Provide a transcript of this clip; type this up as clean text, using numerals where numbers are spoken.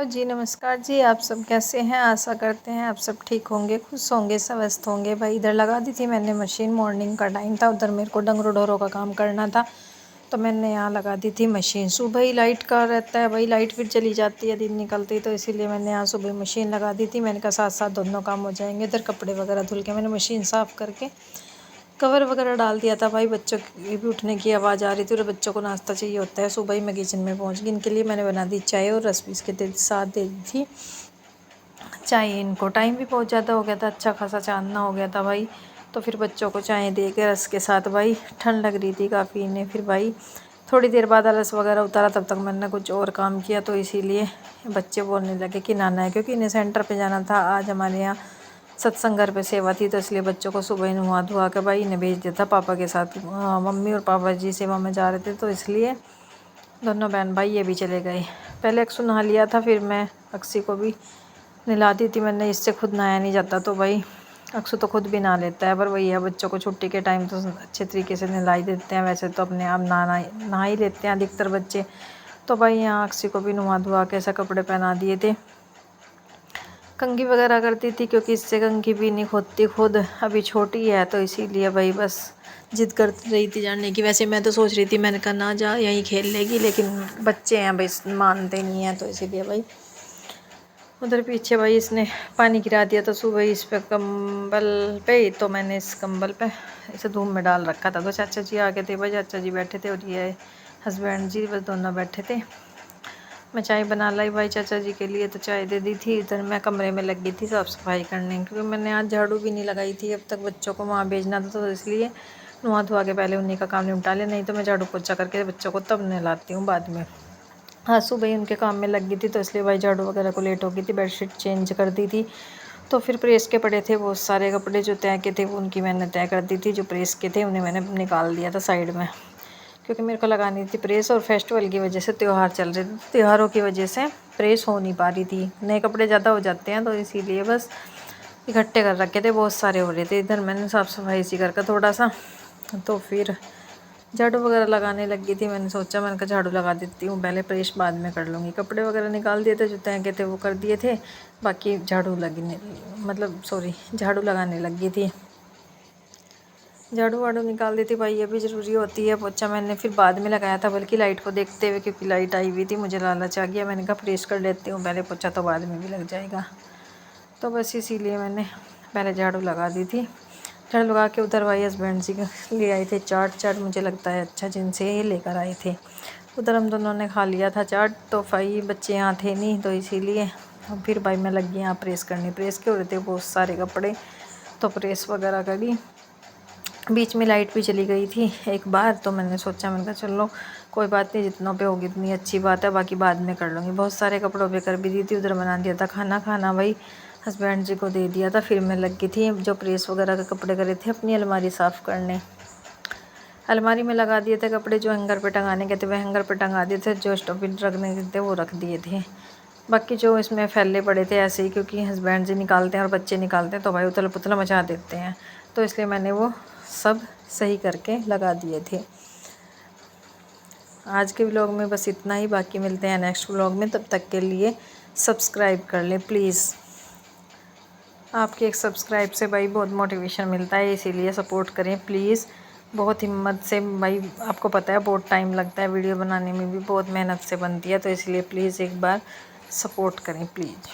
Hello जी, नमस्कार जी। आप सब कैसे हैं? आशा करते हैं आप सब ठीक होंगे, खुश होंगे, स्वस्थ होंगे। भाई इधर लगा दी थी मैंने मशीन, मॉर्निंग का टाइम था, उधर मेरे को डंगरों ढोरों का काम करना था, तो मैंने यहाँ लगा दी थी मशीन। सुबह ही लाइट का रहता है भाई, लाइट फिर चली जाती है दिन निकलती, तो इसीलिए मैंने यहाँ सुबह मशीन लगा दी थी। मैंने कहा साथ साथ दोनों काम हो जाएंगे। इधर कपड़े वगैरह धुल के मैंने मशीन साफ़ करके कवर वगैरह डाल दिया था। भाई बच्चों की भी उठने की आवाज़ आ रही थी और बच्चों को नाश्ता चाहिए होता है। सुबह ही मैं किचन में पहुंच गई। इनके लिए मैंने बना दी चाय और रस भी इसके साथ दे दी थी चाय इनको। टाइम भी बहुत ज़्यादा हो गया था, अच्छा खासा चांदना हो गया था भाई, तो फिर बच्चों को चाय दे के रस के साथ भाई, ठंड लग रही थी काफ़ी इन्हें। फिर भाई थोड़ी देर बाद रस वगैरह उतारा, तब तक मैंने कुछ और काम किया, तो इसीलिए बच्चे बोलने लगे कि नाना है, क्योंकि इन्हें सेंटर पे जाना था। आज हमारे यहाँ सत्संग घर पे सेवा थी, तो इसलिए बच्चों को सुबह ही नहा धुआ के भाई इन्हें भेज दिया था पापा के साथ। मम्मी और पापा जी सेवा में जा रहे थे, तो इसलिए दोनों बहन भाई ये भी चले गए। पहले अक्सू नहा लिया था, फिर मैं अक्सी को भी नहला दी थी मैंने। इससे खुद नहाया नहीं जाता, तो भाई अक्सू तो खुद भी नहा लेता है, पर वही है बच्चों को छुट्टी के टाइम तो अच्छे तरीके से नहला ही देते हैं। वैसे तो अपने आप नहा ही लेते हैं अधिकतर बच्चे। तो भाई यहाँ अक्सी को भी नहा धुआ के ऐसा कपड़े पहना दिए थे। कंघी वगैरह करती थी, क्योंकि इससे कंघी भी नहीं खोदती खुद, अभी छोटी है, तो इसीलिए भाई बस जिद कर रही थी जाने की। वैसे मैं तो सोच रही थी, मैंने कहा ना जा, यहीं खेल लेगी, लेकिन बच्चे हैं भाई, मानते नहीं हैं, तो इसीलिए भाई उधर पीछे भाई इसने पानी गिरा दिया था सुबह इस पे कंबल पे, तो मैंने इस कंबल पे इसे धूप में डाल रखा था। तो चाचा जी आ गए थे भाई, चाचा जी बैठे थे और ये हस्बैंड जी बस दोनों बैठे थे। मैं चाय बना लाई भाई चाचा जी के लिए, तो चाय दे दी थी। इधर मैं कमरे में लगी थी साफ़ सफाई करने, क्योंकि मैंने आज झाड़ू भी नहीं लगाई थी अब तक। बच्चों को वहाँ भेजना था, तो इसलिए नहा धुआ के पहले उन्हीं का काम निपटा लिया, नहीं तो मैं झाड़ू पोछा करके बच्चों को तब नहलाती हूँ बाद में। हाँ, सुबह ही उनके काम में लग गई थी, तो इसलिए भाई झाड़ू वगैरह को लेट हो गई थी। बेडशीट चेंज कर दी थी, तो फिर प्रेस के पड़े थे बहुत सारे कपड़े, जो तय के थे वो उनकी मैंने तय कर दी थी। जो प्रेस के थे उन्हें मैंने निकाल दिया था साइड में, क्योंकि मेरे को लगानी थी प्रेस, और फेस्टिवल की वजह से त्यौहार चल रहे थे, त्योहारों की वजह से प्रेस हो नहीं पा रही थी। नए कपड़े ज़्यादा हो जाते हैं, तो इसीलिए बस इकट्ठे कर रखे थे, बहुत सारे हो रहे थे। इधर मैंने साफ़ सफाई सी करके थोड़ा सा, तो फिर झाड़ू वगैरह लगाने लगी थी। मैंने सोचा, मैंने कहा झाड़ू लगा देती हूँ पहले, प्रेस बाद में कर लूँगी। कपड़े वगैरह निकाल दिए थे, जो तय के थे वो कर दिए थे, बाकी झाड़ू लगने झाड़ू लगाने लगी थी। झाड़ू वाड़ू निकाल दी थी भाई, ये भी ज़रूरी होती है। पोछा मैंने फिर बाद में लगाया था, बल्कि लाइट को देखते हुए, क्योंकि लाइट आई हुई थी, मुझे लालच आ गया। मैंने कहा प्रेस कर लेती हूँ पहले, पोछा तो बाद में भी लग जाएगा, तो बस इसीलिए मैंने पहले झाड़ू लगा दी थी। झाड़ू लगा के उधर भाई हस्बैंड जी ले आए थे चाट मुझे लगता है अच्छा, जिनसे ये लेकर आए थे। उधर हम दोनों ने खा लिया था चाट, तो भाई बच्चे यहाँ थे नहीं, तो इसीलिए फिर भाई मैं लगी यहाँ प्रेस करने। प्रेस के हो रहे थे बहुत सारे कपड़े, तो प्रेस वगैरह करी। बीच में लाइट भी चली गई थी एक बार, तो मैंने सोचा, मैंने कहा चलो कोई बात नहीं, जितनों पे होगी इतनी अच्छी बात है, बाकी बाद में कर लूँगी। बहुत सारे कपड़ों पे कर भी दी थी। उधर बना दिया था खाना भाई, हस्बैंड जी को दे दिया था। फिर मैं लगी थी जो प्रेस वगैरह के कपड़े करे थे अपनी अलमारी साफ़ करने। अलमारी में लगा दिए थे कपड़े, जो हैंगर पे टंगाने के थे वो हैंगर पे टंगा दिए थे, जो स्टॉप रखने के थे वो रख दिए थे। बाकी जो इसमें फैले पड़े थे ऐसे ही, क्योंकि हस्बैंड जी निकालते हैं और बच्चे निकालते हैं, तो भाई उथल पुथल मचा देते हैं, तो इसलिए मैंने वो सब सही करके लगा दिए थे। आज के व्लॉग में बस इतना ही, बाकी मिलते हैं नेक्स्ट व्लॉग में। तब तक के लिए सब्सक्राइब कर लें प्लीज़। आपके एक सब्सक्राइब से भाई बहुत मोटिवेशन मिलता है, इसीलिए सपोर्ट करें प्लीज़, बहुत हिम्मत से भाई। आपको पता है बहुत टाइम लगता है, वीडियो बनाने में भी बहुत मेहनत से बनती है, तो इसलिए प्लीज़ एक बार सपोर्ट करें प्लीज़।